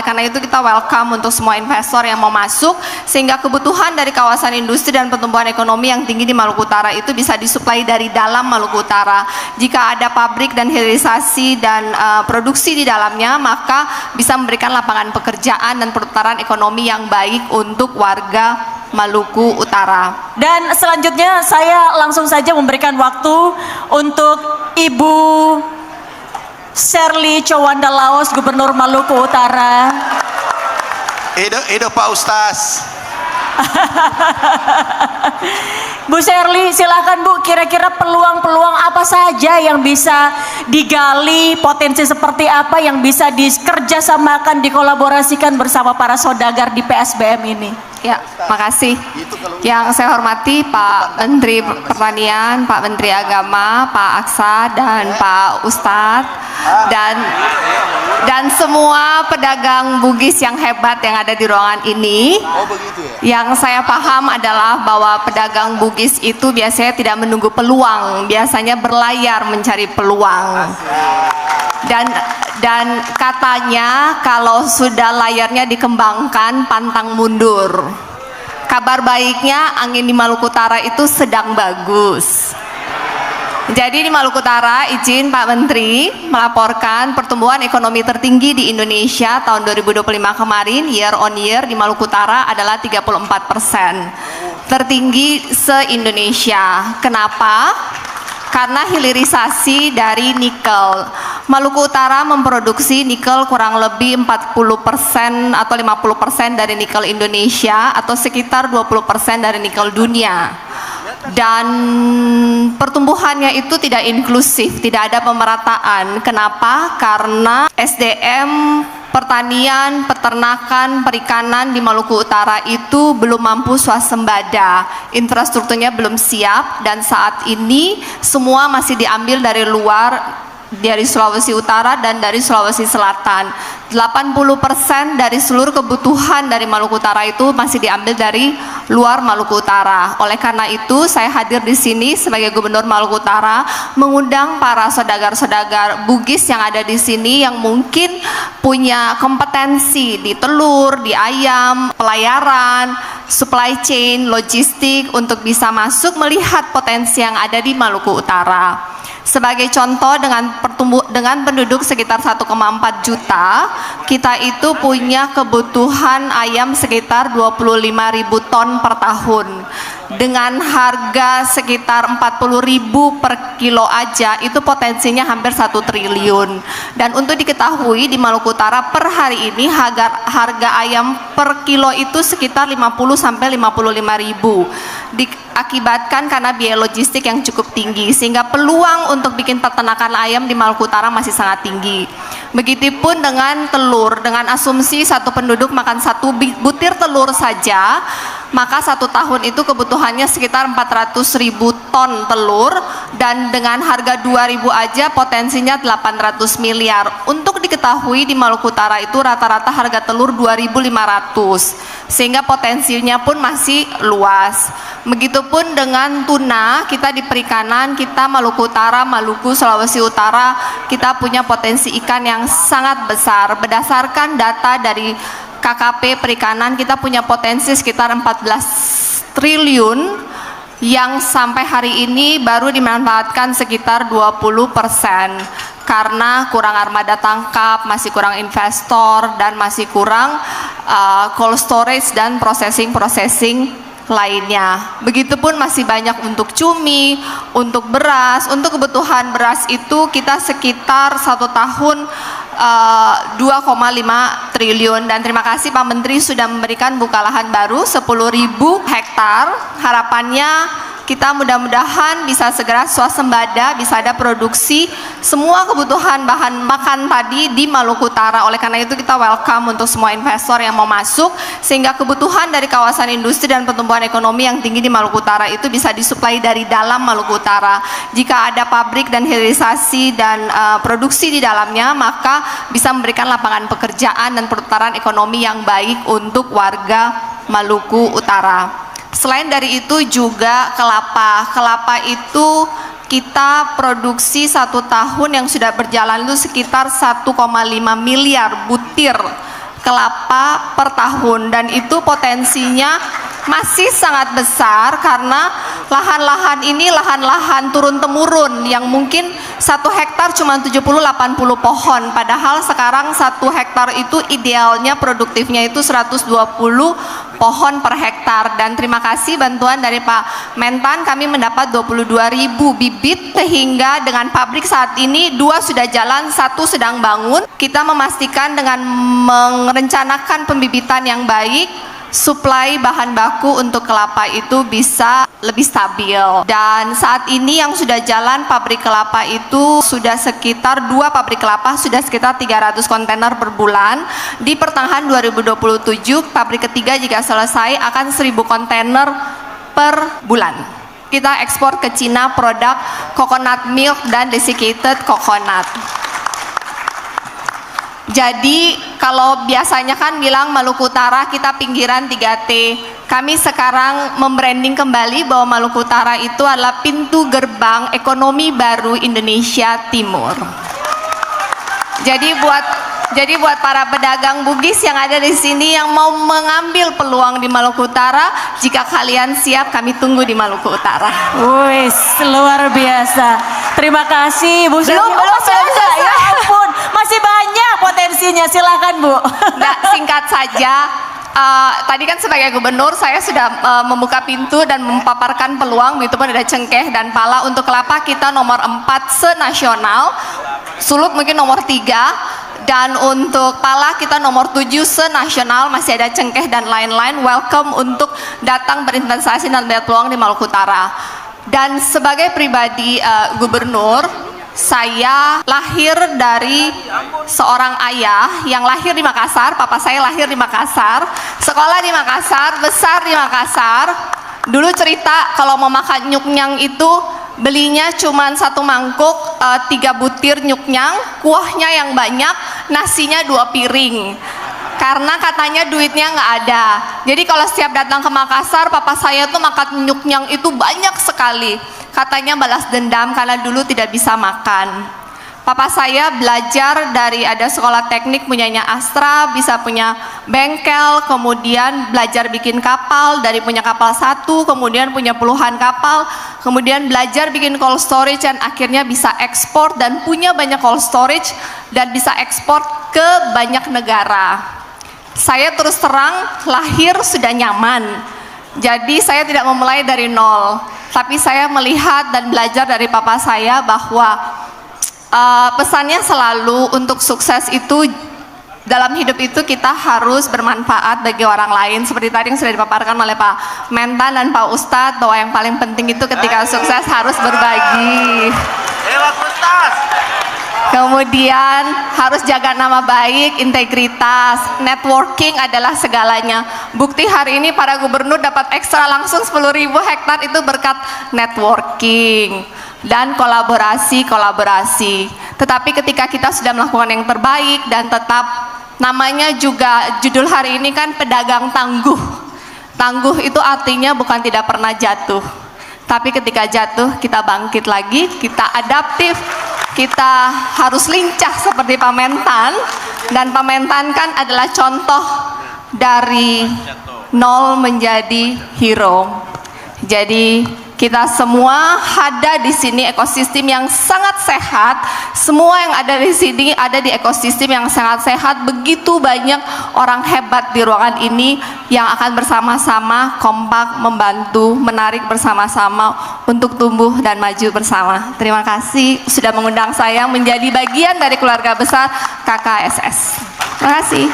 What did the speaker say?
karena itu kita welcome untuk semua investor yang mau masuk, sehingga kebutuhan dari kawasan industri dan pertumbuhan ekonomi yang tinggi di Maluku Utara itu bisa disuplai dari dalam Maluku Utara. Jika ada pabrik dan hilirisasi dan produksi di dalamnya, maka bisa memberikan lapangan pekerjaan dan perputaran ekonomi yang baik untuk warga Maluku Utara. Dan selanjutnya saya langsung saja memberikan waktu untuk Ibu Sherly Chowanda Laos, Gubernur Maluku Utara. Hidup Pak Ustaz. Bu Sherly, silahkan Bu, kira-kira peluang-peluang apa saja yang bisa digali, potensi seperti apa yang bisa dikerjasamakan, dikolaborasikan bersama para saudagar di PSBM ini? Ya, makasih. Yang saya hormati Pak Menteri Pertanian, Pak Menteri Agama, Pak Aksa, dan Pak Ustadz, dan semua pedagang Bugis yang hebat yang ada di ruangan ini. Yang saya paham adalah bahwa pedagang Bugis itu biasanya tidak menunggu peluang, biasanya berlayar mencari peluang. Dan katanya kalau sudah layarnya dikembangkan, pantang mundur. Kabar baiknya angin di Maluku Utara itu sedang bagus. Jadi di Maluku Utara, izin Pak Menteri melaporkan pertumbuhan ekonomi tertinggi di Indonesia tahun 2025 kemarin, year on year di Maluku Utara adalah 34%. Tertinggi se-Indonesia. Kenapa? Karena hilirisasi dari nikel. Maluku Utara memproduksi nikel kurang lebih 40% atau 50% dari nikel Indonesia, atau sekitar 20% dari nikel dunia. Dan pertumbuhannya itu tidak inklusif, tidak ada pemerataan. Kenapa? Karena SDM pertanian, peternakan, perikanan di Maluku Utara itu belum mampu swasembada, infrastrukturnya belum siap, dan saat ini semua masih diambil dari luar, dari Sulawesi Utara dan dari Sulawesi Selatan. 80% dari seluruh kebutuhan dari Maluku Utara itu masih diambil dari luar Maluku Utara. Oleh karena itu, saya hadir di sini sebagai Gubernur Maluku Utara mengundang para saudagar-saudagar Bugis yang ada di sini yang mungkin punya kompetensi di telur, di ayam, pelayaran, supply chain, logistik untuk bisa masuk melihat potensi yang ada di Maluku Utara. Sebagai contoh, dengan penduduk sekitar 1,4 juta, kita itu punya kebutuhan ayam sekitar 25.000 ton per tahun. Dengan harga sekitar 40.000 per kilo aja, itu potensinya hampir 1 triliun. Dan untuk diketahui, di Maluku Utara per hari ini harga ayam per kilo itu sekitar 50 sampai 55.000. Diakibatkan karena biaya logistik yang cukup tinggi, sehingga peluang untuk bikin peternakan ayam di Maluku Utara masih sangat tinggi. Begitupun dengan telur, dengan asumsi satu penduduk makan 1 butir telur saja, maka 1 tahun itu kebutuhannya sekitar 400.000 ton telur, dan dengan harga 2.000 aja potensinya 800 miliar. Untuk diketahui, di Maluku Utara itu rata-rata harga telur 2.500, sehingga potensinya pun masih luas. Begitupun dengan tuna, kita di perikanan, kita Maluku Utara, Maluku, Sulawesi Utara, kita punya potensi ikan yang sangat besar. Berdasarkan data dari KKP Perikanan, kita punya potensi sekitar 14 triliun yang sampai hari ini baru dimanfaatkan sekitar 20%, karena kurang armada tangkap, masih kurang investor, dan masih kurang cold storage dan processing lainnya. Begitupun masih banyak untuk cumi, untuk beras. Untuk kebutuhan beras itu kita sekitar 1 tahun 2,5 triliun. Dan terima kasih Pak Menteri sudah memberikan buka lahan baru 10.000 hektar. Harapannya kita mudah-mudahan bisa segera swasembada, bisa ada produksi semua kebutuhan bahan makan tadi di Maluku Utara. Oleh karena itu kita welcome untuk semua investor yang mau masuk, sehingga kebutuhan dari kawasan industri dan pertumbuhan ekonomi yang tinggi di Maluku Utara itu bisa disuplai dari dalam Maluku Utara. Jika ada pabrik dan hilirisasi dan produksi di dalamnya, maka bisa memberikan lapangan pekerjaan dan perputaran ekonomi yang baik untuk warga Maluku Utara. Selain dari itu juga kelapa itu kita produksi 1 tahun yang sudah berjalan itu sekitar 1,5 miliar butir kelapa per tahun, dan itu potensinya masih sangat besar karena lahan-lahan ini lahan-lahan turun-temurun yang mungkin 1 hektar cuma 70-80 pohon, padahal sekarang 1 hektar itu idealnya produktifnya itu 120 pohon per hektar. Dan terima kasih bantuan dari Pak Mentan, kami mendapat 22.000 bibit, sehingga dengan pabrik saat ini 2 sudah jalan, 1 sedang bangun. Kita memastikan dengan merencanakan pembibitan yang baik, suplai bahan baku untuk kelapa itu bisa lebih stabil. Dan saat ini yang sudah jalan pabrik kelapa itu sudah sekitar 2 pabrik kelapa sudah sekitar 300 kontainer per bulan. Di pertengahan 2027 pabrik ketiga jika selesai akan 1.000 kontainer per bulan. Kita ekspor ke Cina produk coconut milk dan desiccated coconut. Jadi kalau biasanya kan bilang Maluku Utara kita pinggiran 3T, kami sekarang membranding kembali bahwa Maluku Utara itu adalah pintu gerbang ekonomi baru Indonesia Timur. Jadi buat para pedagang Bugis yang ada di sini yang mau mengambil peluang di Maluku Utara, jika kalian siap kami tunggu di Maluku Utara. Wis, luar biasa. Terima kasih Bu Sherly. Belum selesai. Ya ampun, masih banyak potensinya. Silakan Bu. Nah, singkat saja, tadi kan sebagai gubernur saya sudah membuka pintu dan memaparkan peluang, itu pun ada cengkeh dan pala. Untuk kelapa kita nomor 4 senasional, Sulut mungkin nomor 3, dan untuk pala kita nomor 7 senasional, masih ada cengkeh dan lain-lain. Welcome untuk datang berinvestasi dan melihat peluang di Maluku Utara. Dan sebagai pribadi gubernur, saya lahir dari seorang ayah yang lahir di Makassar. Papa saya lahir di Makassar, sekolah di Makassar, besar di Makassar. Dulu cerita kalau mau makan nyuknyang itu belinya cuma 1 mangkuk, 3 butir nyuknyang, kuahnya yang banyak, nasinya 2 piring. Karena katanya duitnya nggak ada. Jadi kalau setiap datang ke Makassar, papa saya tuh makan nyuknyang itu banyak sekali. Katanya balas dendam karena dulu tidak bisa makan. Papa saya belajar dari ada sekolah teknik punyanya Astra, bisa punya bengkel, kemudian belajar bikin kapal, dari punya kapal 1, kemudian punya puluhan kapal, kemudian belajar bikin cold storage, dan akhirnya bisa ekspor dan punya banyak cold storage dan bisa ekspor ke banyak negara. Saya terus terang lahir sudah nyaman, jadi saya tidak memulai dari nol, tapi saya melihat dan belajar dari papa saya bahwa pesannya selalu untuk sukses itu dalam hidup itu kita harus bermanfaat bagi orang lain, seperti tadi yang sudah dipaparkan oleh Pak Mentan dan Pak Ustadz, bahwa yang paling penting itu ketika sukses harus berbagi. Kemudian harus jaga nama baik, integritas, networking adalah segalanya. Bukti hari ini para gubernur dapat ekstra langsung 10.000 hektar itu berkat networking dan kolaborasi. Tetapi ketika kita sudah melakukan yang terbaik dan tetap, namanya juga judul hari ini kan pedagang tangguh. Tangguh itu artinya bukan tidak pernah jatuh, tapi ketika jatuh kita bangkit lagi, kita adaptif. Kita harus lincah seperti Pak Mentan, dan Pak Mentan kan adalah contoh dari nol menjadi hero. Jadi kita semua ada di sini ekosistem yang sangat sehat. Semua yang ada di sini ada di ekosistem yang sangat sehat. Begitu banyak orang hebat di ruangan ini yang akan bersama-sama kompak membantu, menarik bersama-sama untuk tumbuh dan maju bersama. Terima kasih sudah mengundang saya menjadi bagian dari keluarga besar KKSS. Terima kasih.